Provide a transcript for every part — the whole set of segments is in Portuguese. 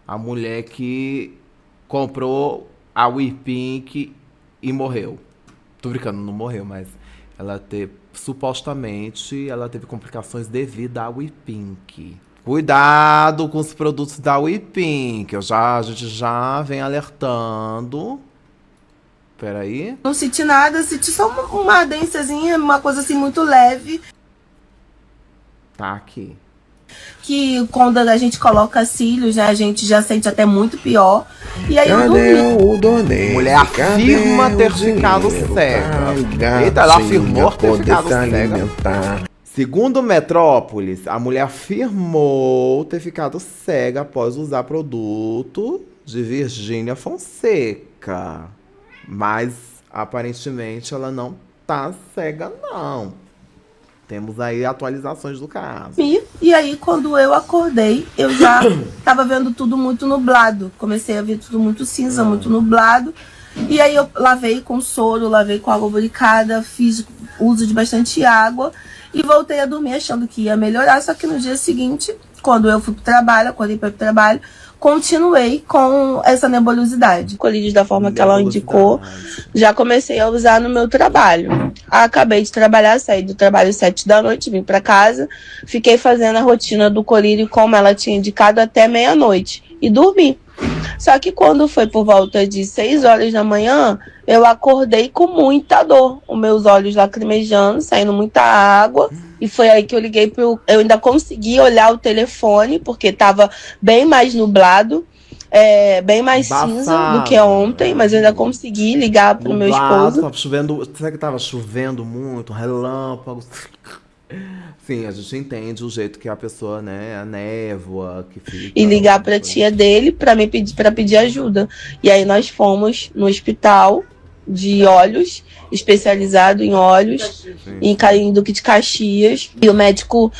a mulher que comprou a We Pink e morreu. Tô brincando, não morreu, mas ela teve, supostamente, ela teve complicações devido à We Pink. Cuidado com os produtos da We Pink. A gente já vem alertando. Peraí. Não senti nada, senti só uma ardênciazinha, uma coisa assim muito leve. Tá aqui. Que quando a gente coloca cílios, né, a gente já sente até muito pior. E aí eu Cadê dormi. o Donete? Mulher afirma ter ficado cega. Eita, ela afirmou ter ficado cega. Segundo Metrópolis, a mulher afirmou ter ficado cega após usar produto de Virgínia Fonseca. Mas, aparentemente, ela não tá cega, não. Temos aí atualizações do caso. E aí, quando eu acordei, eu já tava vendo tudo muito nublado. Comecei a ver tudo muito cinza, muito nublado. E aí eu lavei com soro, lavei com água lubrificada, fiz uso de bastante água e voltei a dormir achando que ia melhorar. Só que no dia seguinte, quando eu fui pro trabalho, acordei para o trabalho, continuei com essa nebulosidade. Colírios da forma que ela indicou, já comecei a usar no meu trabalho. Acabei de trabalhar, saí do trabalho às 7 da noite, vim para casa, fiquei fazendo a rotina do colírio como ela tinha indicado até meia-noite e dormi. Só que quando foi por volta de 6 horas da manhã, eu acordei com muita dor. Os meus olhos lacrimejando, saindo muita água. E foi aí que eu liguei pro... Eu ainda consegui olhar o telefone, porque estava bem mais nublado. Bem mais cinza do que ontem, mas eu ainda consegui ligar pro meu esposo. Tava chovendo. Será que tava chovendo muito? Relâmpagos. Sim, a gente entende o jeito que a pessoa, né, a névoa que fica. E ligar pra tia dele pra pedir ajuda. E aí nós fomos no hospital de olhos, especializado em olhos, em Duque de Caxias. E o médico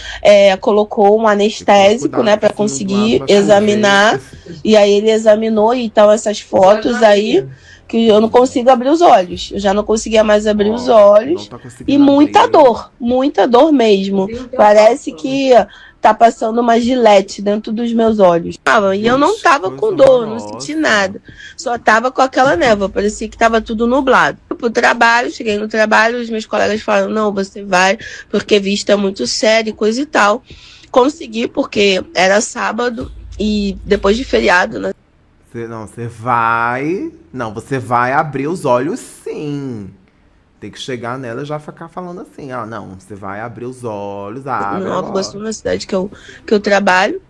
colocou um anestésico, né, para conseguir examinar. E aí ele examinou, e então essas fotos aí, que eu não consigo abrir os olhos. Eu já não conseguia mais abrir os olhos. Tá E muita dor mesmo. Parece que tá passando uma gilete dentro dos meus olhos. E eu não tava com dor, não senti nada. Só tava com aquela névoa, parecia que tava tudo nublado. Fui pro trabalho, cheguei no trabalho, os meus colegas falaram, não, você vai, porque vista é muito séria e coisa e tal. Consegui, porque era sábado e depois de feriado, né? Você vai abrir os olhos, sim. Tem que chegar nela e já ficar falando assim, não, você vai abrir os olhos, abre. Nova Iguaçu, na cidade que eu trabalho.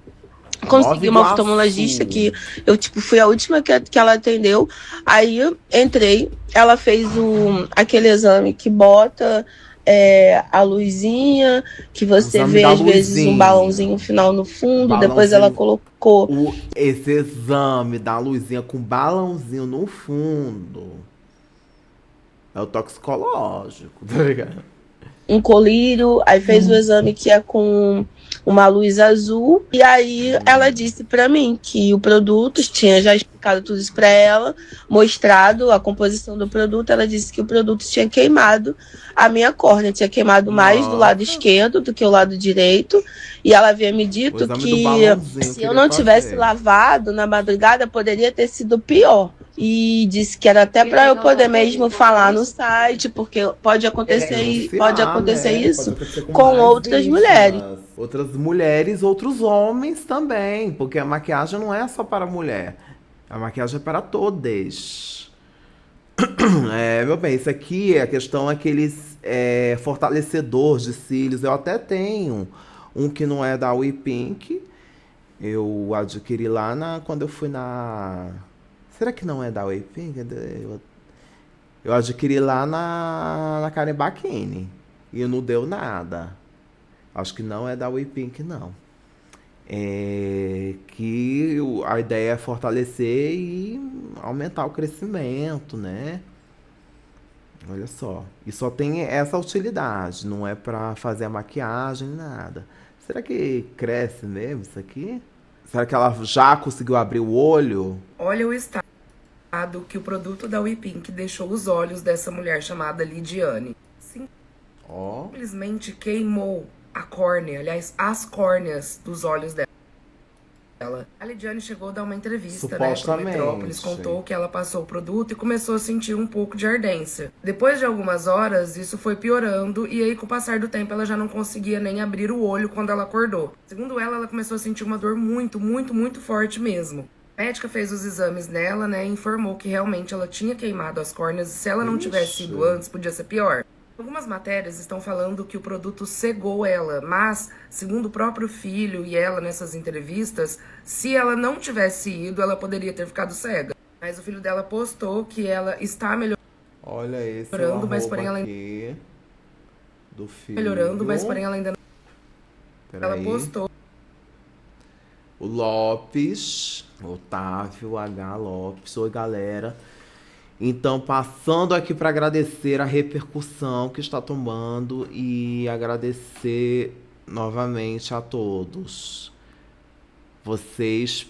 Consegui uma oftalmologista que eu, fui a última que ela atendeu. Aí eu entrei, ela fez aquele exame que bota a luzinha, que você vê às vezes um balãozinho final no fundo, depois ela colocou... Esse exame da luzinha com balãozinho no fundo é o toxicológico, tá ligado? Um colírio, aí fez o exame que é com uma luz azul, e aí ela disse pra mim que o produto, tinha já explicado tudo isso pra ela, mostrado a composição do produto, ela disse que o produto tinha queimado a minha córnea, tinha queimado mais do lado esquerdo do que o lado direito, e ela havia me dito que se eu não tivesse lavado na madrugada, poderia ter sido pior. E disse que era até para eu poder mesmo falar no site, porque pode acontecer isso com outras mulheres. Outras mulheres, outros homens também, porque a maquiagem não é só para a mulher, a maquiagem é para todas. Meu bem, isso aqui, a questão é aqueles fortalecedores de cílios. Eu até tenho um que não é da We Pink, eu adquiri lá quando eu fui na... Será que não é da We Pink? Eu adquiri lá na Karen Bacchini e não deu nada. Acho que não é da We Pink, não. Que a ideia é fortalecer e aumentar o crescimento, né? Olha só. E só tem essa utilidade, não é pra fazer a maquiagem, nada. Será que cresce mesmo isso aqui? Será que ela já conseguiu abrir o olho? Olha o estado que o produto da We Pink deixou os olhos dessa mulher chamada Lidiane. Simplesmente queimou a córnea, aliás, as córneas dos olhos dela. A Lidiane chegou a dar uma entrevista, né, pro Supostamente. Metrópolis, contou que ela passou o produto e começou a sentir um pouco de ardência. Depois de algumas horas, isso foi piorando e aí, com o passar do tempo, ela já não conseguia nem abrir o olho quando ela acordou. Segundo ela, ela começou a sentir uma dor muito, muito, muito forte mesmo. A médica fez os exames nela, né, e informou que realmente ela tinha queimado as córneas e se ela não tivesse ido antes, podia ser pior. Algumas matérias estão falando que o produto cegou ela, mas, segundo o próprio filho e ela nessas entrevistas, se ela não tivesse ido, ela poderia ter ficado cega. Mas o filho dela postou que ela está Olha esse melhorando, mas arroba porém ela aqui do filho. melhorando, mas porém ela ainda não. Ela Peraí. postou O Lopes, Otávio H. Lopes. Oi, galera. Então, passando aqui para agradecer a repercussão que está tomando e agradecer novamente a todos vocês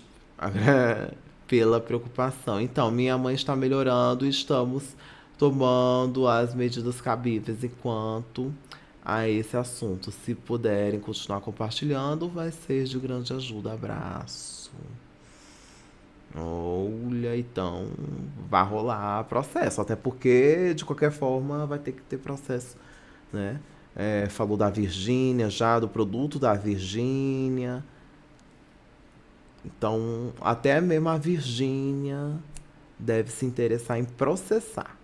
pela preocupação. Então, minha mãe está melhorando e estamos tomando as medidas cabíveis enquanto a esse assunto. Se puderem continuar compartilhando, vai ser de grande ajuda. Abraço. Olha, então vai rolar processo, até porque de qualquer forma vai ter que ter processo, né? Falou da Virgínia já, do produto da Virgínia. Então, até mesmo a Virgínia deve se interessar em processar.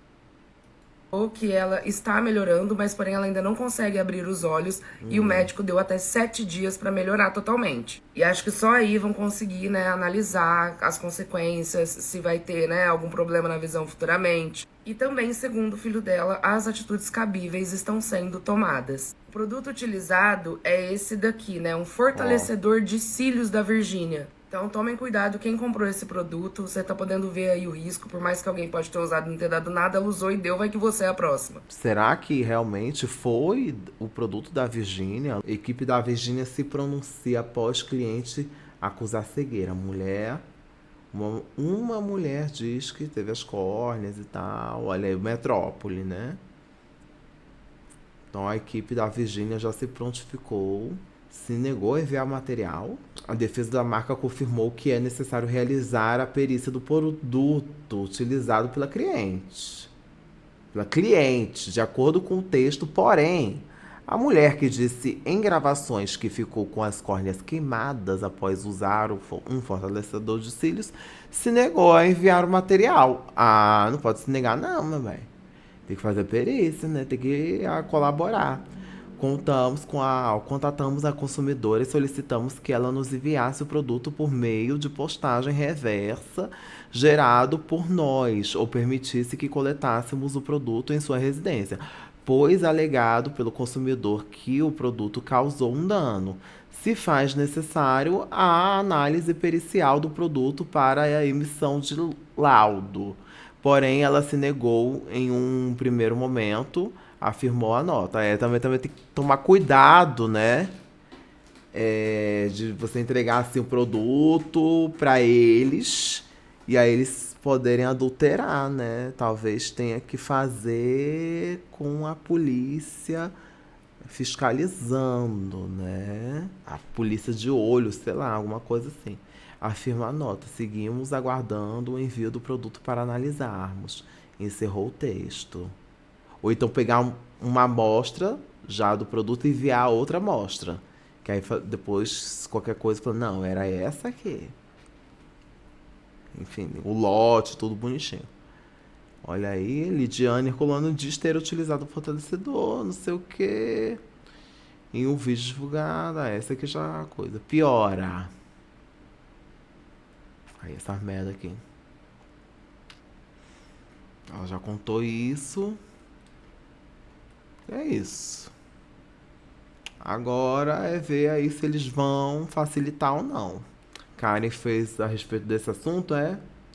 que ela está melhorando, mas porém ela ainda não consegue abrir os olhos e o médico deu até 7 dias para melhorar totalmente. E acho que só aí vão conseguir, né, analisar as consequências, se vai ter, né, algum problema na visão futuramente. E também, segundo o filho dela, as atitudes cabíveis estão sendo tomadas. O produto utilizado é esse daqui, né, um fortalecedor de cílios da Virgínia. Então tomem cuidado, quem comprou esse produto, você tá podendo ver aí o risco, por mais que alguém pode ter usado e não ter dado nada, ela usou e deu, vai que você é a próxima. Será que realmente foi o produto da Virgínia? A equipe da Virgínia se pronuncia após cliente acusar cegueira. Uma mulher diz que teve as córneas e tal. Olha aí, o Metrópole, né? Então a equipe da Virgínia já se prontificou, se negou a enviar material. A defesa da marca confirmou que é necessário realizar a perícia do produto utilizado pela cliente. De acordo com o texto, porém, a mulher que disse em gravações que ficou com as córneas queimadas após usar um fortalecedor de cílios, se negou a enviar o material. Ah, não pode se negar não, meu bem. Tem que fazer perícia, né? Tem que colaborar. Contatamos a consumidora e solicitamos que ela nos enviasse o produto por meio de postagem reversa gerado por nós, ou permitisse que coletássemos o produto em sua residência, pois alegado pelo consumidor que o produto causou um dano. Se faz necessário a análise pericial do produto para a emissão de laudo. Porém, ela se negou em um primeiro momento, afirmou a nota. Também tem que tomar cuidado, né? De você entregar assim, o produto para eles e aí eles poderem adulterar, né? Talvez tenha que fazer com a polícia fiscalizando, né? A polícia de olho, sei lá, alguma coisa assim. Afirma a nota. Seguimos aguardando o envio do produto para analisarmos. Encerrou o texto. Ou então pegar uma amostra já do produto e enviar outra amostra. Que aí depois qualquer coisa fala, não, era essa aqui. Enfim, o lote, tudo bonitinho. Olha aí, Lidiane Herculano diz ter utilizado o fortalecedor, não sei o quê. Em um vídeo divulgado, essa aqui já é a coisa. Piora. Aí essa merda aqui. Ela já contou isso. É isso. Agora é ver aí se eles vão facilitar ou não. Karen fez a respeito desse assunto,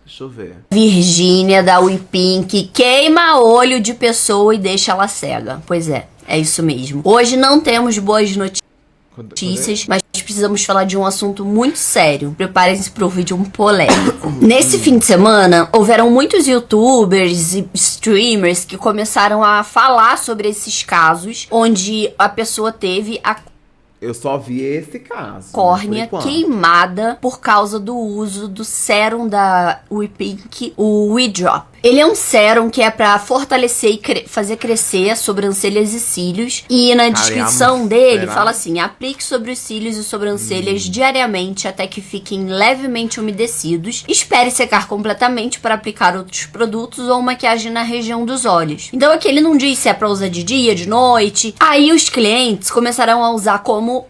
Deixa eu ver. Virgínia da WePink queima olho de pessoa e deixa ela cega. Pois é isso mesmo. Hoje não temos boas notícias, mas precisamos falar de um assunto muito sério. Preparem-se para o vídeo polêmico. Nesse fim de semana, houveram muitos youtubers e streamers que começaram a falar sobre esses casos, onde a pessoa teve a Eu só vi esse caso. Córnea por enquanto. queimada por causa do uso do sérum da WePink, o WeDrop. Ele é um sérum que é pra fortalecer e fazer crescer sobrancelhas e cílios. E na descrição dele será? fala assim: aplique sobre os cílios e sobrancelhas diariamente até que fiquem levemente umedecidos. Espere secar completamente para aplicar outros produtos ou maquiagem na região dos olhos. Então aqui ele não diz se é pra usar de dia, de noite. Aí os clientes começaram a usar como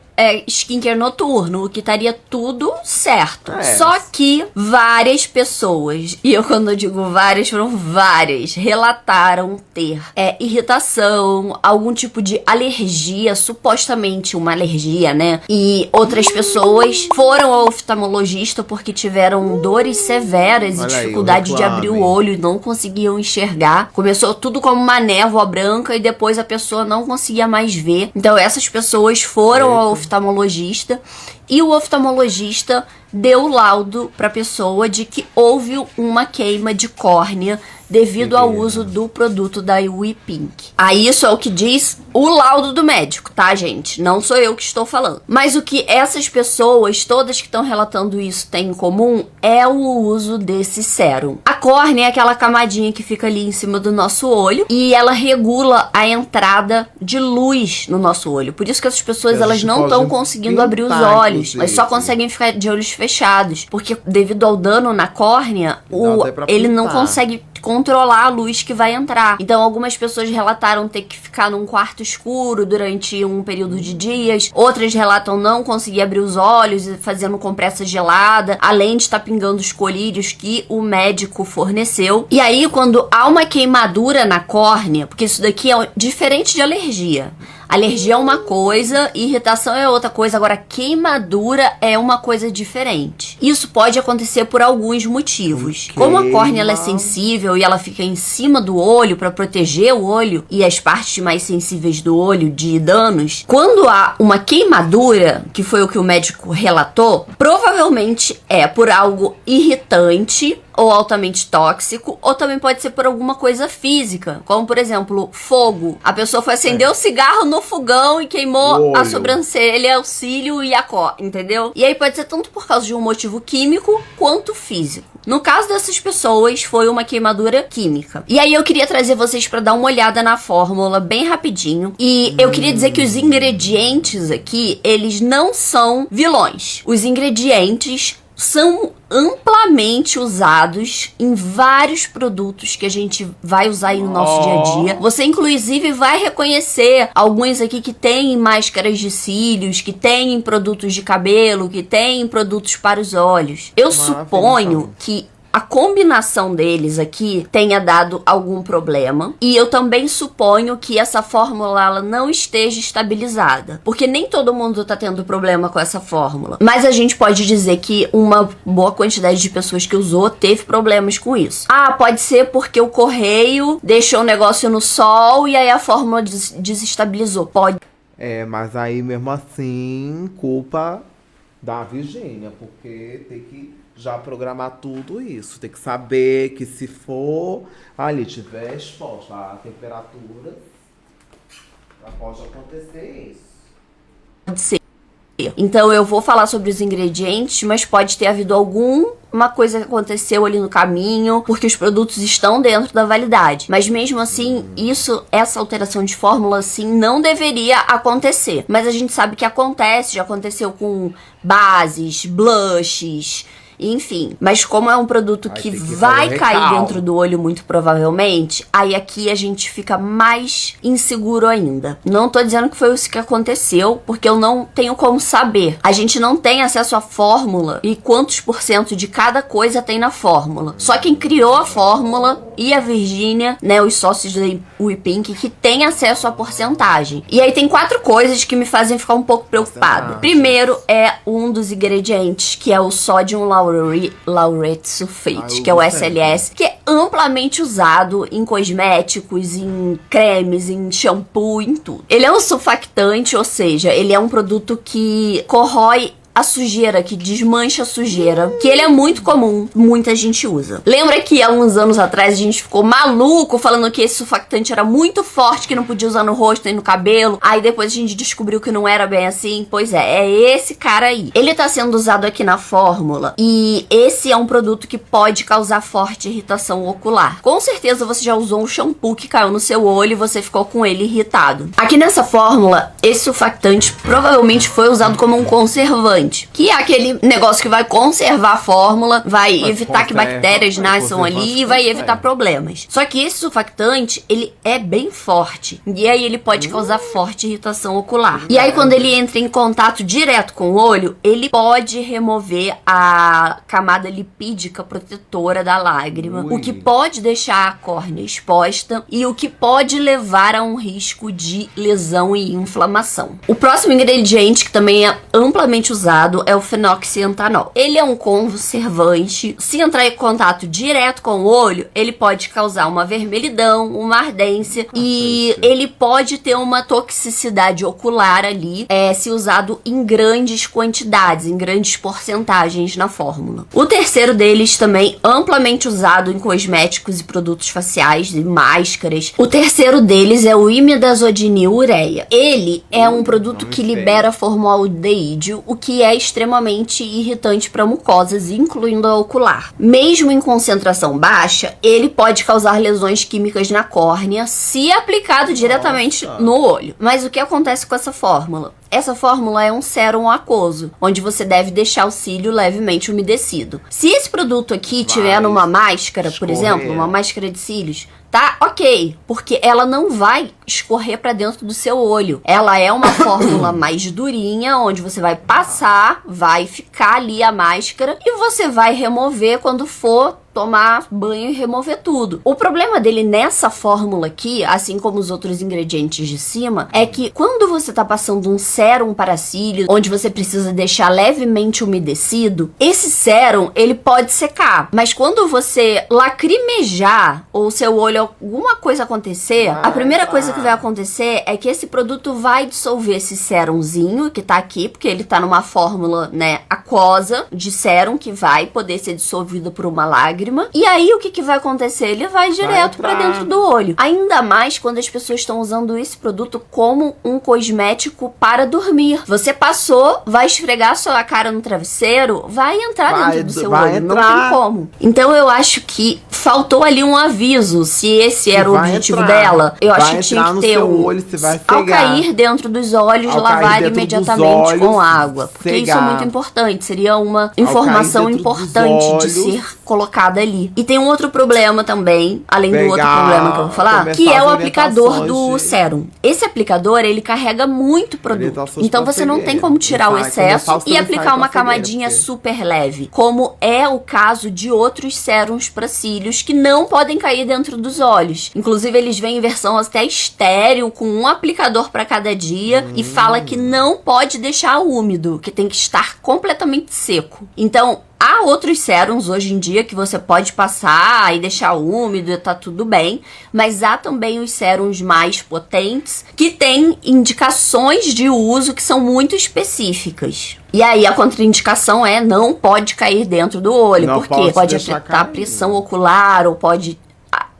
skincare noturno, o que estaria tudo certo. Só que várias pessoas, e eu quando eu digo várias, foram várias, relataram ter irritação, algum tipo de alergia, supostamente uma alergia, né? E outras pessoas foram ao oftalmologista porque tiveram dores severas e dificuldade de abrir o olho e não conseguiam enxergar. Começou tudo como uma névoa branca e depois a pessoa não conseguia mais ver. Então essas pessoas foram ao oftalmologista e o oftalmologista deu laudo para a pessoa de que houve uma queima de córnea devido ao uso do produto da WePink. Aí isso é o que diz o laudo do médico, tá, gente? Não sou eu que estou falando. Mas o que essas pessoas, todas que estão relatando isso, têm em comum é o uso desse sérum. A córnea é aquela camadinha que fica ali em cima do nosso olho e ela regula a entrada de luz no nosso olho. Por isso que essas pessoas, elas não estão conseguindo abrir os olhos. Elas só conseguem ficar de olhos fechados. Porque devido ao dano na córnea, ele não consegue controlar a luz que vai entrar. Então algumas pessoas relataram ter que ficar num quarto escuro durante um período de dias, outras relatam não conseguir abrir os olhos e fazendo compressa gelada, além de estar pingando os colírios que o médico forneceu. E aí quando há uma queimadura na córnea, porque isso daqui é diferente de alergia. Alergia é uma coisa, irritação é outra coisa, agora queimadura é uma coisa diferente. Isso pode acontecer por alguns motivos. Como a córnea ela é sensível e ela fica em cima do olho para proteger o olho e as partes mais sensíveis do olho de danos, quando há uma queimadura, que foi o que o médico relatou, provavelmente é por algo irritante ou altamente tóxico, ou também pode ser por alguma coisa física, como por exemplo, fogo. A pessoa foi acender o cigarro no fogão e queimou a sobrancelha, o cílio e a cor, entendeu? E aí pode ser tanto por causa de um motivo químico quanto físico. No caso dessas pessoas, foi uma queimadura química. E aí eu queria trazer vocês para dar uma olhada na fórmula bem rapidinho. E eu queria dizer que os ingredientes aqui, eles não são vilões. Os ingredientes são amplamente usados em vários produtos que a gente vai usar aí no nosso dia a dia. Você inclusive vai reconhecer alguns aqui que tem máscaras de cílios, que tem produtos de cabelo, que tem produtos para os olhos. Eu suponho que a combinação deles aqui tenha dado algum problema. E eu também suponho que essa fórmula ela não esteja estabilizada. Porque nem todo mundo tá tendo problema com essa fórmula. Mas a gente pode dizer que uma boa quantidade de pessoas que usou teve problemas com isso. Ah, pode ser porque o correio deixou o negócio no sol e aí a fórmula desestabilizou. Pode. Mas aí mesmo assim, culpa da Virgínia. Porque tem que já programar tudo isso. Tem que saber que se for ali, tiver exposta a temperatura, já pode acontecer isso. Pode ser. Então eu vou falar sobre os ingredientes, mas pode ter havido alguma coisa que aconteceu ali no caminho, porque os produtos estão dentro da validade. Mas mesmo assim, essa alteração de fórmula, assim, não deveria acontecer. Mas a gente sabe que acontece, já aconteceu com bases, blushes, enfim, mas como é um produto que vai cair dentro do olho muito provavelmente, aí aqui a gente fica mais inseguro ainda. Não tô dizendo que foi isso que aconteceu, porque eu não tenho como saber. A gente não tem acesso à fórmula e quantos % de cada coisa tem na fórmula. Só quem criou a fórmula e a Virgínia, né, os sócios da WePink, que tem acesso à porcentagem. E aí tem 4 coisas que me fazem ficar um pouco preocupada. Primeiro é um dos ingredientes, que é o sódio laurate sulfate, que é o SLS, que é amplamente usado em cosméticos, em cremes, em shampoo, em tudo. Ele é um surfactante, ou seja, ele é um produto que corrói a sujeira, que desmancha a sujeira, que ele é muito comum, muita gente usa. Lembra que há uns anos atrás a gente ficou maluco falando que esse surfactante era muito forte, que não podia usar no rosto nem no cabelo? Aí depois a gente descobriu que não era bem assim. Pois é esse cara aí. Ele tá sendo usado aqui na fórmula e esse é um produto que pode causar forte irritação ocular. Com certeza você já usou um shampoo que caiu no seu olho e você ficou com ele irritado. Aqui nessa fórmula, esse surfactante provavelmente foi usado como um conservante, que é aquele negócio que vai conservar a fórmula, vai evitar que bactérias nasçam ali e vai evitar problemas. Só que esse surfactante, ele é bem forte e aí ele pode causar forte irritação ocular. E aí quando ele entra em contato direto com o olho, ele pode remover a camada lipídica protetora da lágrima, o que pode deixar a córnea exposta e o que pode levar a um risco de lesão e inflamação. O próximo ingrediente, que também é amplamente usado, é o fenoxiantanol. Ele é um conservante. Se entrar em contato direto com o olho, ele pode causar uma vermelhidão, uma ardência e ele pode ter uma toxicidade ocular ali, se usado em grandes quantidades, em grandes porcentagens na fórmula. O terceiro deles, também amplamente usado em cosméticos e produtos faciais e máscaras. O terceiro deles é o imidazodinilureia. Ele é um produto que libera formaldeíde, o que é extremamente irritante para mucosas, incluindo a ocular. Mesmo em concentração baixa, ele pode causar lesões químicas na córnea se aplicado diretamente no olho. Mas o que acontece com essa fórmula? Essa fórmula é um sérum aquoso, onde você deve deixar o cílio levemente umedecido. Se esse produto aqui tiver numa máscara, por exemplo, uma máscara de cílios, tá ok, porque ela não vai escorrer para dentro do seu olho. Ela é uma fórmula mais durinha, onde você vai passar, vai ficar ali a máscara e você vai remover quando for tomar banho e remover tudo. O problema dele nessa fórmula aqui, assim como os outros ingredientes de cima, é que quando você tá passando um sérum para cílios, onde você precisa deixar levemente umedecido, esse sérum, ele pode secar. Mas quando você lacrimejar ou seu olho, alguma coisa acontecer, a primeira coisa que vai acontecer é que esse produto vai dissolver esse sérumzinho que tá aqui, porque ele tá numa fórmula, né, aquosa de sérum que vai poder ser dissolvido por uma lágrima. E aí o que vai acontecer? Ele vai direto para dentro do olho. Ainda mais quando as pessoas estão usando esse produto como um cosmético para dormir. Você passou, vai esfregar sua cara no travesseiro, vai entrar dentro do seu olho. Não tem como. Então eu acho que faltou ali um aviso. Se esse era o objetivo dela, eu acho que tinha que ter um... Ao cair dentro dos olhos, lavar imediatamente com água. Porque isso é muito importante. Seria uma informação importante de ser colocada ali. E tem um outro problema também, além do outro problema que eu vou falar, que é o aplicador do sérum. Esse aplicador, ele carrega muito produto. Então você não tem como tirar o excesso e aplicar uma camadinha super leve, como é o caso de outros sérums para cílios que não podem cair dentro dos olhos. Inclusive, eles vêm em versão até estéril, com um aplicador para cada dia, e fala que não pode deixar úmido, que tem que estar completamente seco. Então, há outros sérums hoje em dia que você pode passar e deixar úmido e tá tudo bem, mas há também os sérums mais potentes que têm indicações de uso que são muito específicas. E aí a contraindicação é não pode cair dentro do olho, porque pode afetar a pressão ocular ou pode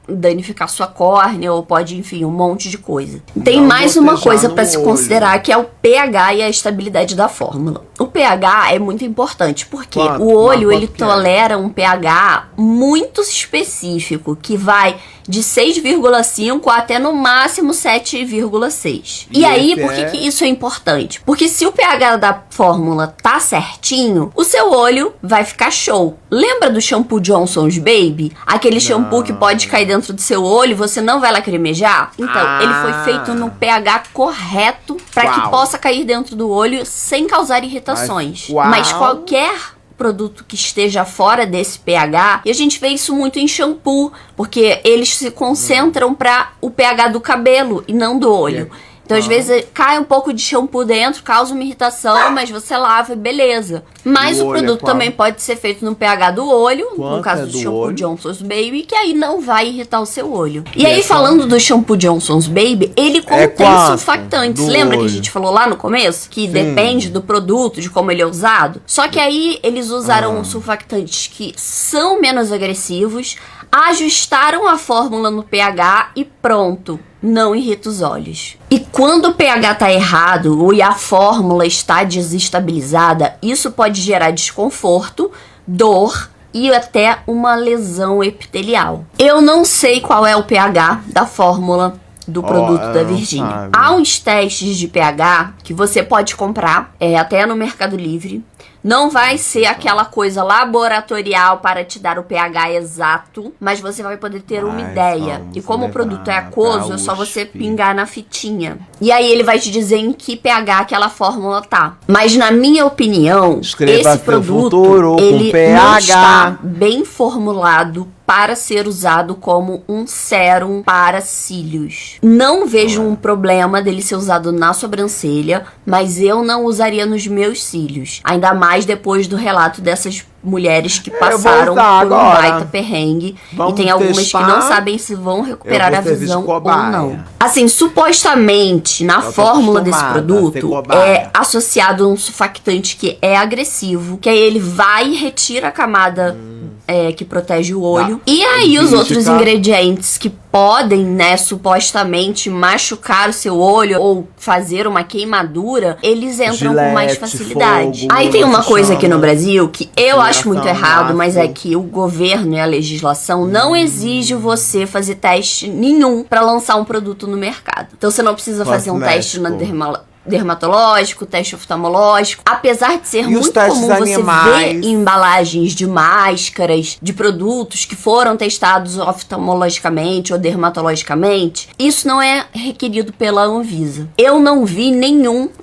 danificar sua córnea ou pode, enfim, um monte de coisa. Tem mais uma coisa para se considerar, que é o pH e a estabilidade da fórmula. O pH é muito importante, porque o olho, ele tolera um pH muito específico, que vai de 6,5 até no máximo 7,6. E aí, por que isso é importante? Porque se o pH da fórmula tá certinho, o seu olho vai ficar show. Lembra do shampoo Johnson's Baby? Aquele shampoo que pode cair dentro do seu olho e você não vai lacrimejar? Então, ele foi feito no pH correto para que possa cair dentro do olho sem causar irritações. Mas qualquer produto que esteja fora desse pH, e a gente vê isso muito em shampoo, porque eles se concentram para o pH do cabelo e não do olho. Então, às vezes, cai um pouco de shampoo dentro, causa uma irritação, mas você lava e beleza. Mas Do o olho é produto qual? também pode ser feito no pH do olho, Quanto no caso é do do shampoo olho? Johnson's Baby, que aí não vai irritar o seu olho. E E aí, é falando do shampoo Johnson's Baby, ele contém quanto sulfatantes. do Lembra que a olho? gente falou lá no começo? Que depende do produto, de como ele é usado. Só que aí eles usaram sulfatantes que são menos agressivos, ajustaram a fórmula no pH e pronto, não irrita os olhos. E quando o pH tá errado e a fórmula está desestabilizada, isso pode gerar desconforto, dor e até uma lesão epitelial. Eu não sei qual é o pH da fórmula do produto da ela não Virginia. sabe. Há uns testes de pH que você pode comprar, até no Mercado Livre. Não vai ser aquela coisa laboratorial para te dar o pH exato, mas você vai poder ter uma Mas ideia. vamos E como o produto é levar aquoso, pra é só você USP. pingar na fitinha. E aí ele vai te dizer em que pH aquela fórmula tá. Mas na minha opinião, Escreva esse seu produto, futuro com ele não pH. está bem formulado para ser usado como um sérum para cílios. Não vejo um problema dele ser usado na sobrancelha, mas eu não usaria nos meus cílios. Ainda mais depois do relato dessas mulheres que vou passaram por usar um agora. baita perrengue. Vamos e tem algumas testar. que não sabem se vão recuperar Eu a vou servir de visão ou cobaia. não. Assim, supostamente, na tô fórmula desse acostumada a produto, ser cobaia. é associado a um sulfactante que é agressivo, que aí ele vai e retira a camada que protege o olho. E aí os outros Crítica. ingredientes que podem, né, supostamente machucar o seu olho ou fazer uma queimadura, eles entram com mais Gilete, facilidade. fogo, Aí tem uma lança-chama, coisa aqui no Brasil que eu acho muito aspiração, errado, mas é ácido. que o governo e a legislação não exige você fazer teste nenhum para lançar um produto no mercado. Então você não precisa fazer um teste na dermatológico, teste oftalmológico. Apesar de ser E os muito testes comum você animais? ver embalagens de máscaras, de produtos que foram testados oftalmologicamente ou dermatologicamente, isso não é requerido pela Anvisa. Eu não vi em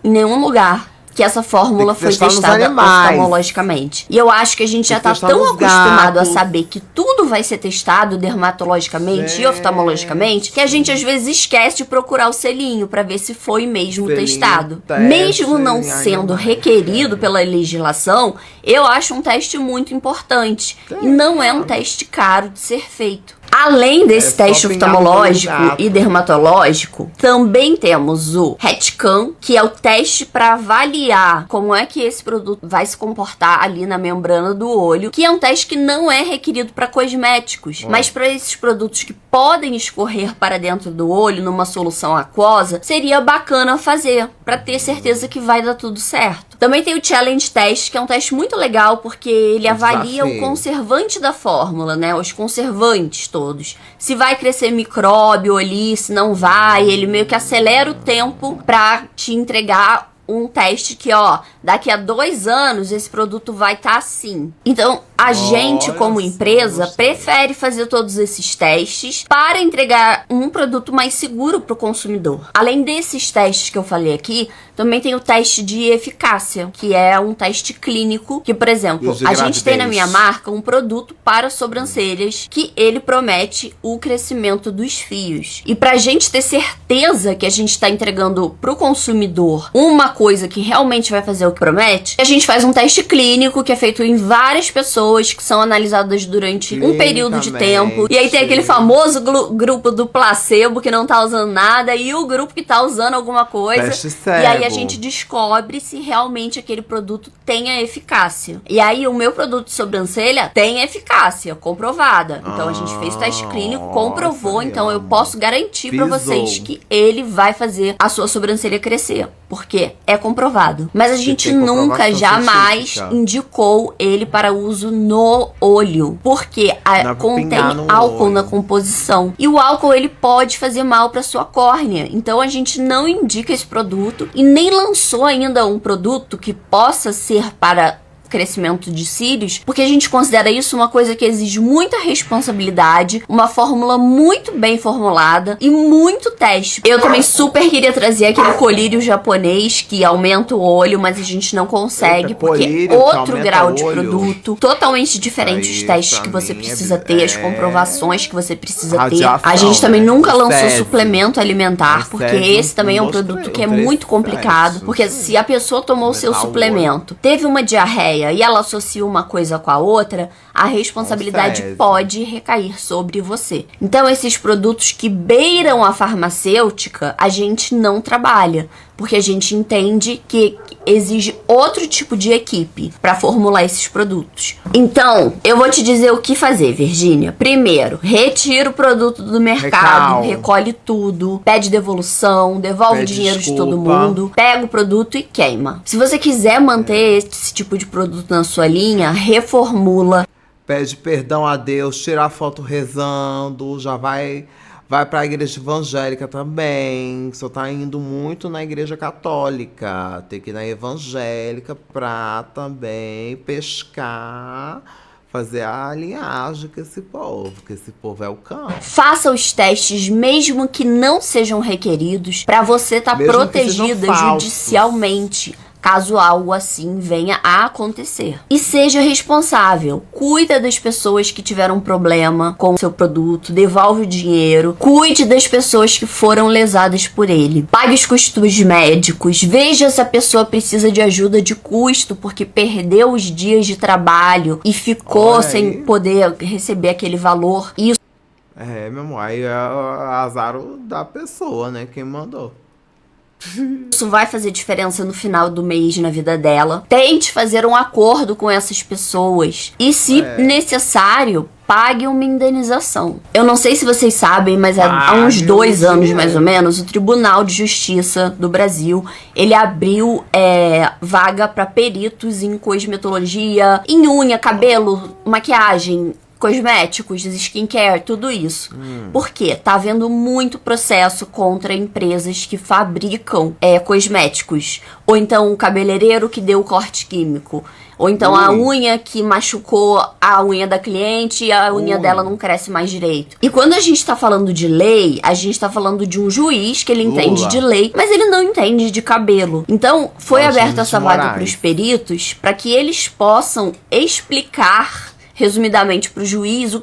nenhum lugar que essa fórmula Tem que foi testar nos testada animais. oftalmologicamente. E eu acho que a gente já que tá testar tão nos acostumado a gatos. saber que tudo vai ser testado dermatologicamente e oftalmologicamente, que a gente às vezes esquece de procurar o selinho pra ver se foi mesmo Selinho, testado. teste Mesmo não em sendo animais. requerido pela legislação, eu acho um teste muito importante. E não é um teste caro de ser feito. Além desse só teste pingar no oftalmológico olho do gato. e dermatológico, também temos o RETCAM, que é o teste para avaliar como é que esse produto vai se comportar ali na membrana do olho, que é um teste que não é requerido para cosméticos, mas para esses produtos que podem escorrer para dentro do olho numa solução aquosa, seria bacana fazer, para ter certeza que vai dar tudo certo. Também tem o Challenge Test, que é um teste muito legal, porque ele avalia o desafio. conservante da fórmula, né? Os conservantes todos. Se vai crescer micróbio ali, se não vai, ele meio que acelera o tempo pra te entregar um teste que, ó, daqui a 2 anos esse produto vai estar assim. Então, a gente, como só, empresa, gostei. prefere fazer todos esses testes para entregar um produto mais seguro para o consumidor. Além desses testes que eu falei aqui, também tem o teste de eficácia, que é um teste clínico, que, por exemplo, Os de a gente tem na gravidez. minha marca um produto para sobrancelhas que ele promete o crescimento dos fios. E pra gente ter certeza que a gente está entregando pro consumidor uma coisa que realmente vai fazer o que promete, a gente faz um teste clínico que é feito em várias pessoas que são analisadas durante um período de tempo. E aí tem aquele famoso grupo do placebo que não tá usando nada e o grupo que tá usando alguma coisa. Teste E aí a cego. gente descobre se realmente aquele produto tem a eficácia. E aí o meu produto de sobrancelha tem eficácia comprovada. Então a gente fez o teste clínico, comprovou, nossa, então eu amo. posso garantir pra Pisou. vocês que ele vai fazer a sua sobrancelha crescer, porque é comprovado. Mas a gente tem nunca, comprovação jamais científica. indicou ele para uso no olho, porque Não é pra contém pingar no álcool olho. na composição. E o álcool ele pode fazer mal para sua córnea. Então a gente não indica esse produto e nem lançou ainda um produto que possa ser para crescimento de cílios, porque a gente considera isso uma coisa que exige muita responsabilidade, uma fórmula muito bem formulada e muito teste. Eu também super queria trazer aquele colírio japonês que aumenta o olho, mas a gente não consegue, Eita, porque colírio que outro aumenta grau o de olho. produto, totalmente diferente Aí, os testes pra que você mim, precisa ter, as é comprovações que você precisa ter. radiação, A gente também né? nunca lançou Césio. suplemento alimentar, porque Césio, esse também é um 1, 2, produto 3, que é 3, muito complicado, 7, porque se a pessoa tomou o seu Metal suplemento, teve uma diarreia ideia e ela associa uma coisa com a outra, a responsabilidade Confere. pode recair sobre você. Então, esses produtos que beiram a farmacêutica, a gente não trabalha, porque a gente entende que exige outro tipo de equipe para formular esses produtos. Então, eu vou te dizer o que fazer, Virgínia. Primeiro, retira o produto do mercado, Recal. recolhe tudo, pede devolução, devolve o Pede dinheiro de desculpa. todo mundo, pega o produto e queima. Se você quiser manter esse tipo de produto na sua linha, reformula. Pede perdão a Deus, tira a foto rezando, já vai para a igreja evangélica também. Só tá indo muito na igreja católica. Tem que ir na evangélica pra também pescar, fazer a linhagem com esse povo, que esse povo é o cão. Faça os testes, mesmo que não sejam requeridos, para você estar Mesmo que sejam protegida falsos. judicialmente, caso algo assim venha a acontecer. E seja responsável. Cuida das pessoas que tiveram problema com o seu produto, devolve o dinheiro, cuide das pessoas que foram lesadas por ele. Pague os custos médicos, veja se a pessoa precisa de ajuda de custo porque perdeu os dias de trabalho e ficou Olha sem aí. poder receber aquele valor. Isso É, meu amor, aí é azar da pessoa, né? Quem mandou. Isso vai fazer diferença no final do mês na vida dela. Tente fazer um acordo com essas pessoas. E, se necessário, pague uma indenização. Eu não sei se vocês sabem, mas há uns Pague 2 o anos, dinheiro. mais ou menos, o Tribunal de Justiça do Brasil, ele abriu vaga para peritos em cosmetologia, em unha, cabelo, maquiagem, cosméticos, skincare, tudo isso. Por quê? Tá havendo muito processo contra empresas que fabricam cosméticos. Ou então o cabeleireiro que deu corte químico. Ou então a unha que machucou a unha da cliente e a unha dela não cresce mais direito. E quando a gente tá falando de lei, a gente tá falando de um juiz que ele entende Lula. de lei, mas ele não entende de cabelo. Então, foi Alexandre aberta essa de vaga Moraes. pros peritos para que eles possam explicar resumidamente pro juiz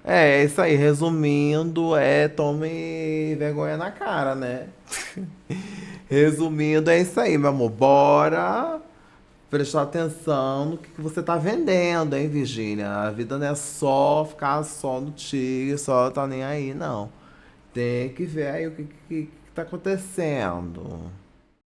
É isso aí, resumindo, tome vergonha na cara, né? Resumindo, é isso aí, meu amor. Bora prestar atenção no que você tá vendendo, hein, Virgínia? A vida não é só ficar só no tigre, só tá nem aí, não. Tem que ver aí o que tá acontecendo.